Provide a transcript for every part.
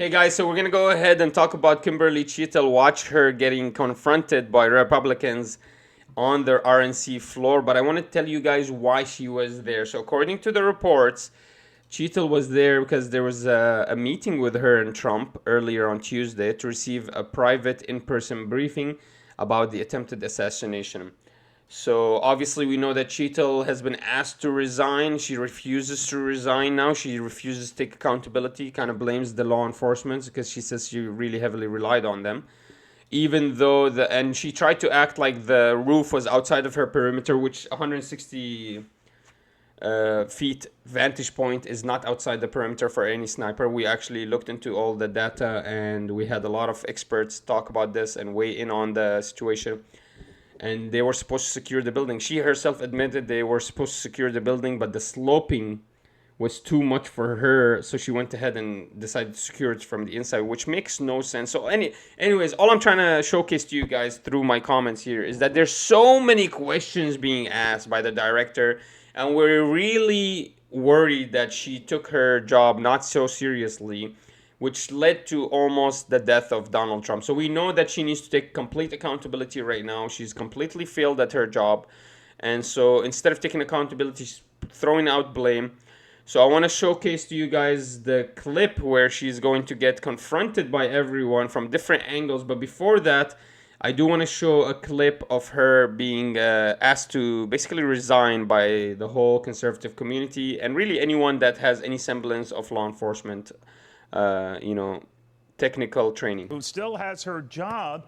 Hey guys, so we're gonna go ahead and talk about Kimberly Cheatle. Watch her getting confronted by Republicans on their RNC floor, but I want to tell you guys why she was there. So according to the reports, Cheatle was there because there was a meeting with her and Trump earlier on Tuesday to receive a private in-person briefing about the attempted assassination. So obviously we know that Cheatle has been asked to resign. She refuses to resign now. She refuses to take accountability, kind of blames the law enforcement because she says she really heavily relied on them. Even though and she tried to act like the roof was outside of her perimeter, which 160 feet vantage point is not outside the perimeter for any sniper. We actually looked into all the data and we had a lot of experts talk about this and weigh in on the situation. And they were supposed to secure the building. She herself admitted they were supposed to secure the building, but the sloping was too much for her, so she went ahead and decided to secure it from the inside, which makes no sense. So anyways, all I'm trying to showcase to you guys through my comments here is that there's so many questions being asked by the director, and we're really worried that she took her job not so seriously, which led to almost the death of Donald Trump. So we know that she needs to take complete accountability right now. She's completely failed at her job. And so instead of taking accountability, she's throwing out blame. So I want to showcase to you guys the clip where she's going to get confronted by everyone from different angles. But before that, I do want to show a clip of her being asked to basically resign by the whole conservative community and really anyone that has any semblance of law enforcement technical training. Who still has her job,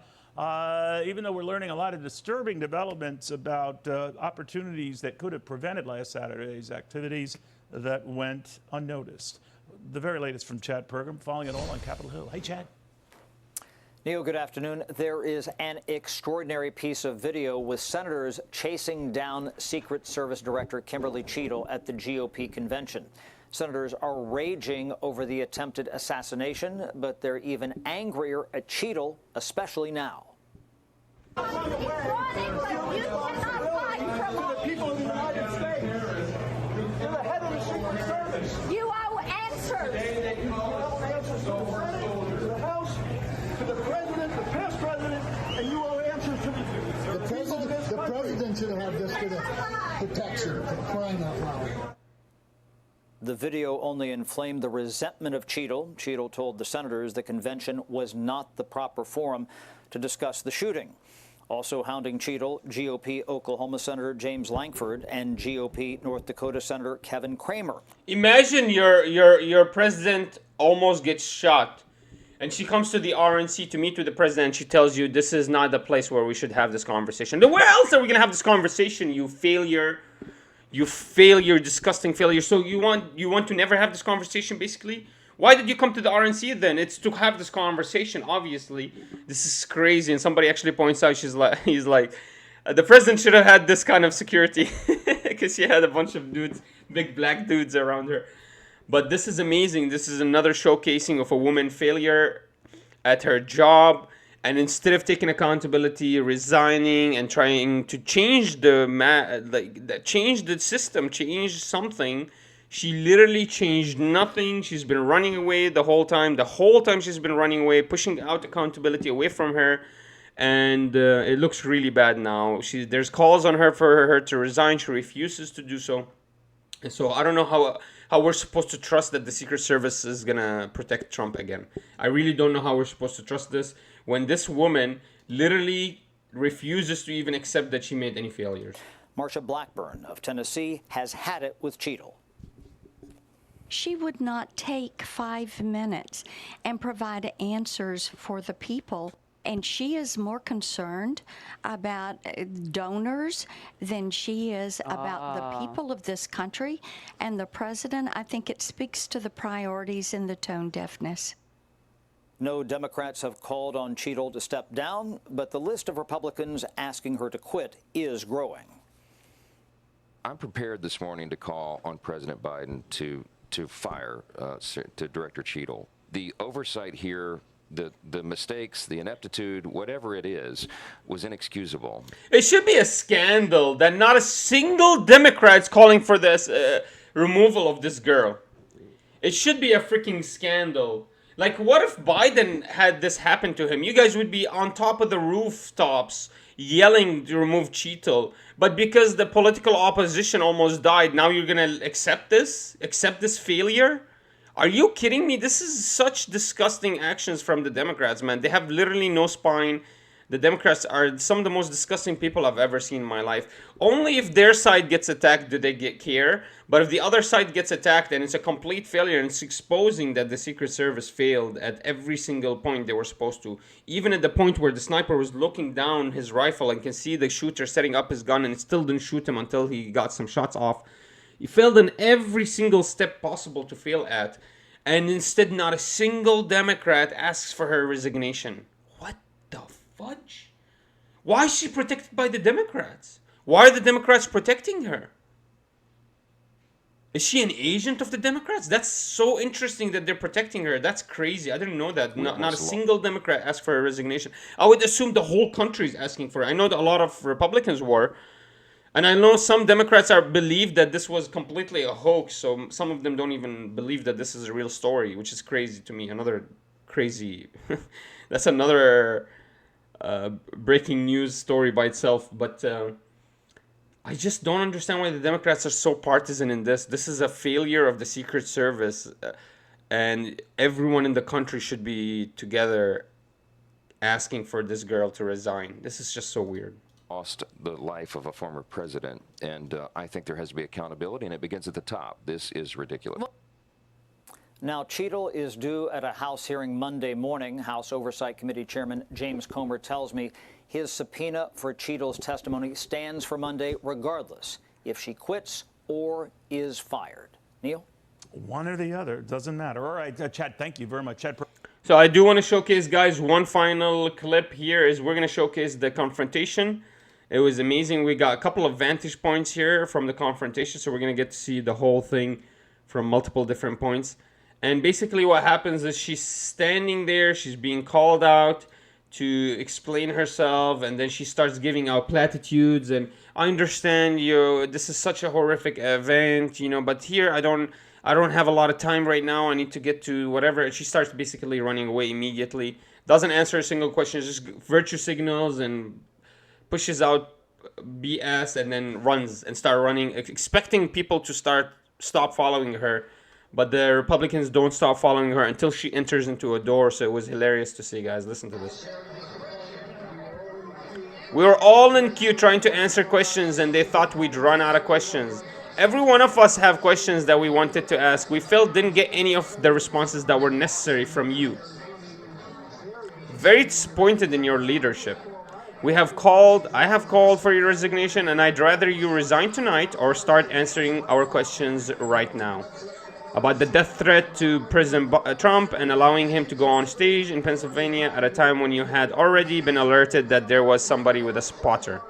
even though we're learning a lot of disturbing developments about opportunities that could have prevented last Saturday's activities that went unnoticed. The very latest from Chad Pergam, following it all on Capitol Hill. Hey, Chad. Neil, good afternoon. There is an extraordinary piece of video with senators chasing down Secret Service Director Kimberly Cheatle at the GOP convention. Senators are raging over the attempted assassination, but they're even angrier at Cheatle, especially now. You cannot fight for the people of the United States. You're the head of the Secret Service. You owe answers. You owe answers to the Senate, to the House, to the President, the past President, and you owe answers to the President. The President should have this for the protection, for crying out loud. The video only inflamed the resentment of Cheatle. Cheatle told the senators the convention was not the proper forum to discuss the shooting. Also hounding Cheatle, GOP Oklahoma Senator James Lankford and GOP North Dakota Senator Kevin Cramer. Imagine your president almost gets shot, and she comes to the RNC to meet with the president, and she tells you this is not the place where we should have this conversation. Then where else are we going to have this conversation, you failure? You failure, disgusting failure. So you want to never have this conversation, basically? Why did you come to the RNC then? It's to have this conversation, obviously. This is crazy. And somebody actually points out, he's like, the president should have had this kind of security because she had a bunch of dudes, big black dudes around her. But this is amazing. This is another showcasing of a woman failure at her job. And instead of taking accountability, resigning, and trying to change change the system, change something, she literally changed nothing. She's been running away the whole time. The whole time she's been running away, pushing out accountability away from her, and it looks really bad now. There's calls on her for her to resign. She refuses to do so. And so I don't know how we're supposed to trust that the Secret Service is gonna protect Trump again. I really don't know how we're supposed to trust this when this woman literally refuses to even accept that she made any failures. Marsha Blackburn of Tennessee has had it with Cheatle. She would not take 5 minutes and provide answers for the people. And she is more concerned about donors than she is about the people of this country and the president. I think it speaks to the priorities and the tone deafness. No Democrats have called on Cheatle to step down, but the list of Republicans asking her to quit is growing. I'm prepared this morning to call on President Biden to fire to Director Cheatle. The oversight here, the mistakes, the ineptitude, whatever it is, was inexcusable. It should be a scandal that not a single Democrat's calling for this removal of this girl. It should be a freaking scandal Like, what if Biden had this happen to him? You guys would be on top of the rooftops yelling to remove Cheatle. But because the political opposition almost died, now you're going to accept this? Accept this failure? Are you kidding me? This is such disgusting actions from the Democrats, man. They have literally no spine. The Democrats are some of the most disgusting people I've ever seen in my life. Only if their side gets attacked do they care. But if the other side gets attacked and it's a complete failure and it's exposing that the Secret Service failed at every single point they were supposed to. Even at the point where the sniper was looking down his rifle and can see the shooter setting up his gun and it still didn't shoot him until he got some shots off. He failed in every single step possible to fail at. And instead not a single Democrat asks for her resignation. What the fudge? Why is she protected by the Democrats? Why are the Democrats protecting her? Is she an agent of the Democrats? That's so interesting that they're protecting her. That's crazy. I didn't know that. Not a single Democrat asked for her resignation. I would assume the whole country is asking for it. I know that a lot of Republicans were. And I know some Democrats believe that this was completely a hoax. So some of them don't even believe that this is a real story, which is crazy to me. Another crazy... That's another breaking news story by itself. But... I just don't understand why the Democrats are so partisan in this. This is a failure of the Secret Service, and everyone in the country should be together asking for this girl to resign. This is just so weird. Lost the life of a former president, and I think there has to be accountability, and it begins at the top. This is ridiculous. Now, Cheatle is due at a House hearing Monday morning. House Oversight Committee Chairman James Comer tells me his subpoena for Cheatle's testimony stands for Monday regardless if she quits or is fired. Neil? One or the other. Doesn't matter. All right, Chad, thank you very much. Chad. So I do want to showcase, guys, one final clip here is we're going to showcase the confrontation. It was amazing. We got a couple of vantage points here from the confrontation, so we're going to get to see the whole thing from multiple different points. And basically what happens is she's standing there, she's being called out to explain herself, and then she starts giving out platitudes, and I understand this is such a horrific event, but here I don't have a lot of time right now, I need to get to whatever, and she starts basically running away immediately, doesn't answer a single question, just virtue signals and pushes out BS and then runs and start running, expecting people to stop following her. But the Republicans don't stop following her until she enters into a door. So it was hilarious to see, guys. Listen to this. We were all in queue trying to answer questions, and they thought we'd run out of questions. Every one of us have questions that we wanted to ask. We felt didn't get any of the responses that were necessary from you. Very disappointed in your leadership. I have called for your resignation, and I'd rather you resign tonight or start answering our questions right now. About the death threat to President Trump and allowing him to go on stage in Pennsylvania at a time when you had already been alerted that there was somebody with a spotter.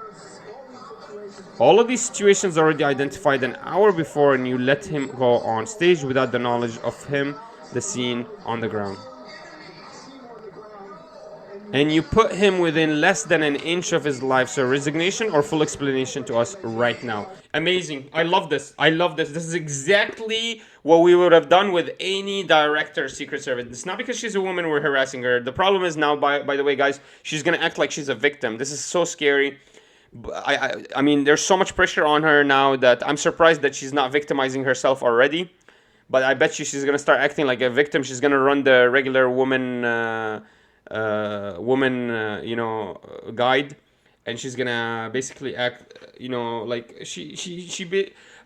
All of these situations already identified an hour before, and you let him go on stage without the knowledge of him, the scene on the ground. And you put him within less than an inch of his life. So resignation or full explanation to us right now. Amazing. I love this. This is exactly what we would have done with any director of Secret Service. It's not because she's a woman we're harassing her. The problem is now, by the way, guys, she's going to act like she's a victim. This is so scary. I mean, there's so much pressure on her now that I'm surprised that she's not victimizing herself already. But I bet she's going to start acting like a victim. She's going to run the regular woman guide, and she's gonna basically act like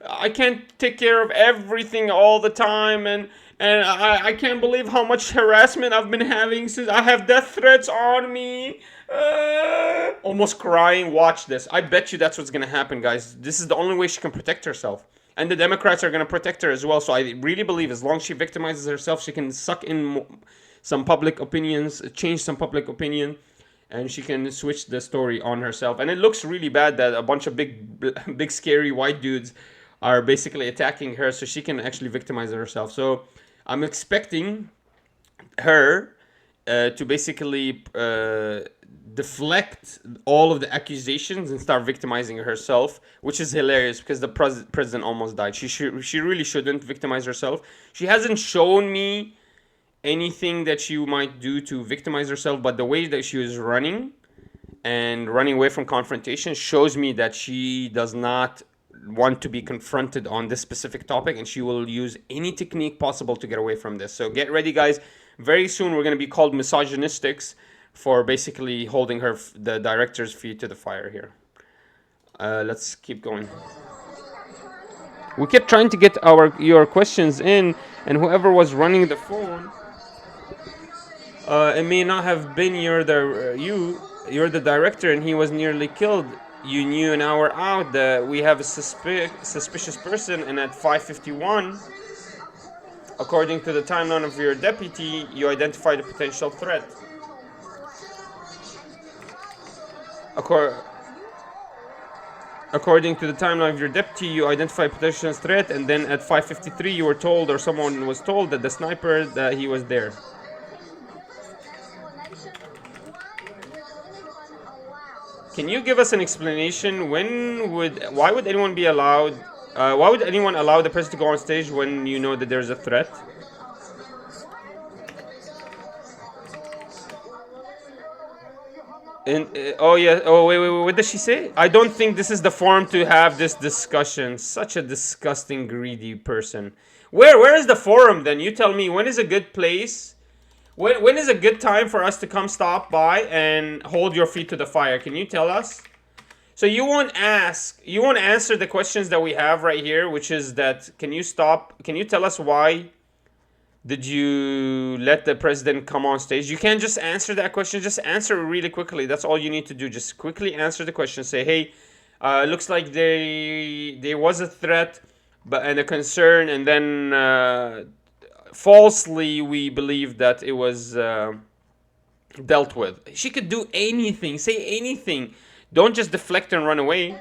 I can't take care of everything all the time, and I can't believe how much harassment I've been having since I have death threats on me, almost crying. Watch this. I bet you that's what's gonna happen, guys. This is the only way she can protect herself, and the Democrats are gonna protect her as well. So I really believe as long as she victimizes herself, she can suck in some public opinions, change some public opinion, and she can switch the story on herself. And it looks really bad that a bunch of big scary white dudes are basically attacking her, so she can actually victimize herself. So I'm expecting her to basically deflect all of the accusations and start victimizing herself, which is hilarious because the president almost died. She really shouldn't victimize herself. She hasn't shown me anything that she might do to victimize herself, but the way that she was running and running away from confrontation shows me that she does not want to be confronted on this specific topic, and she will use any technique possible to get away from this. So get ready, guys. Very soon we're going to be called misogynistics for basically holding the director's feet to the fire here. Let's keep going. We kept trying to get your questions in, and whoever was running the phone, it may not have been you're the director, and he was nearly killed. You knew an hour out that we have a suspicious person, and at 5:51, according to the timeline of your deputy, you identified a potential threat. According to the timeline of your deputy, you identified potential threat, and then at 5:53, you were told, or someone was told, that the sniper, that he was there. Can you give us an explanation? Why would anyone be allowed? Why would anyone allow the person to go on stage when you know that there's a threat? And oh yeah, oh wait, what does she say? I don't think this is the forum to have this discussion. Such a disgusting, greedy person. Where is the forum then? You tell me, when is a good place? When is a good time for us to come stop by and hold your feet to the fire? Can you tell us? So you won't answer the questions that we have right here, which is that, can you tell us why did you let the president come on stage? You can't just answer that question. Just answer it really quickly. That's all you need to do. Just quickly answer the question. Say, hey, looks like there was a threat and a concern, and then falsely we believe that it was dealt with. She could do anything. Say anything. Don't just deflect and run away.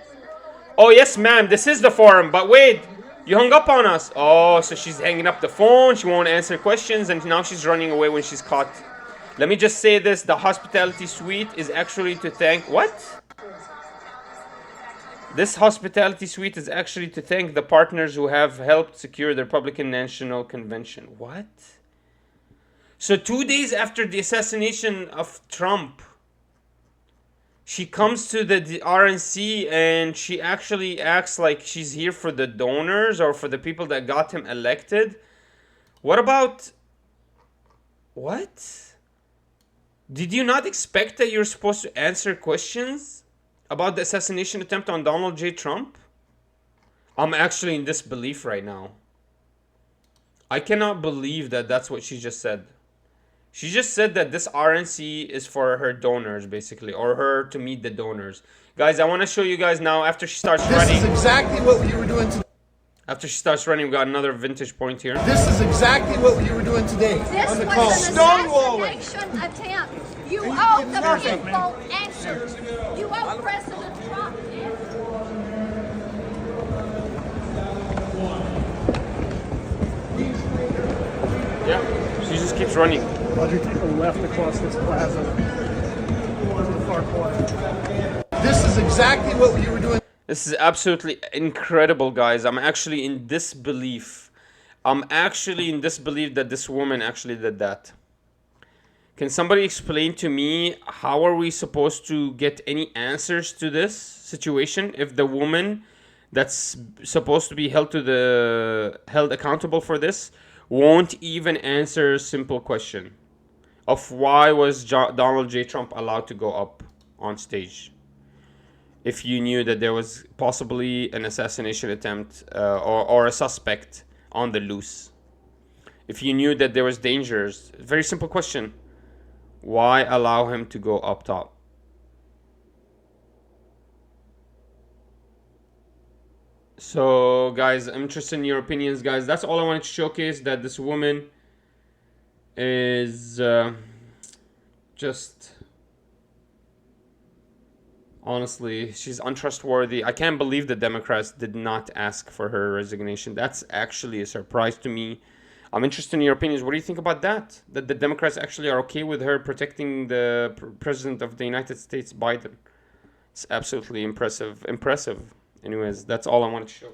Oh, yes, ma'am. This is the forum. But wait. You hung up on us. Oh, so she's hanging up the phone. She won't answer questions, and now she's running away when she's caught. Let me just say this. The hospitality suite is actually to thank... What? This hospitality suite is actually to thank the partners who have helped secure the Republican National Convention. What? So 2 days after the assassination of Trump, she comes to the RNC and she actually acts like she's here for the donors or for the people that got him elected. What about... What? Did you not expect that you're supposed to answer questions about the assassination attempt on Donald J. Trump? I'm actually in disbelief right now. I cannot believe that that's what she just said. She just said that this RNC is for her donors, basically, or her to meet the donors. Guys, I want to show you guys now after she starts running. This is exactly what we were doing today. After she starts running, we got another vintage point here. This is exactly what we were doing today on the call. This was an assassination attempt. You owe the people answers. You owe President Trump Yeah, she just keeps running. Roger, take a left across this plaza to the far corner. This is exactly what we were doing. This is absolutely incredible, guys. I'm actually in disbelief. That this woman actually did that. Can somebody explain to me how are we supposed to get any answers to this situation if the woman that's supposed to be held accountable for this won't even answer a simple question of why was Donald J. Trump allowed to go up on stage if you knew that there was possibly an assassination attempt or a suspect on the loose? If you knew that there was dangers, very simple question. Why allow him to go up top? So, guys, I'm interested in your opinions, guys. That's all I wanted to showcase, that this woman is just... Honestly, she's untrustworthy. I can't believe the Democrats did not ask for her resignation. That's actually a surprise to me. I'm interested in your opinions. What do you think about that? That the Democrats actually are okay with her protecting the President of the United States, Biden. It's absolutely impressive. Anyways, that's all I wanted to show.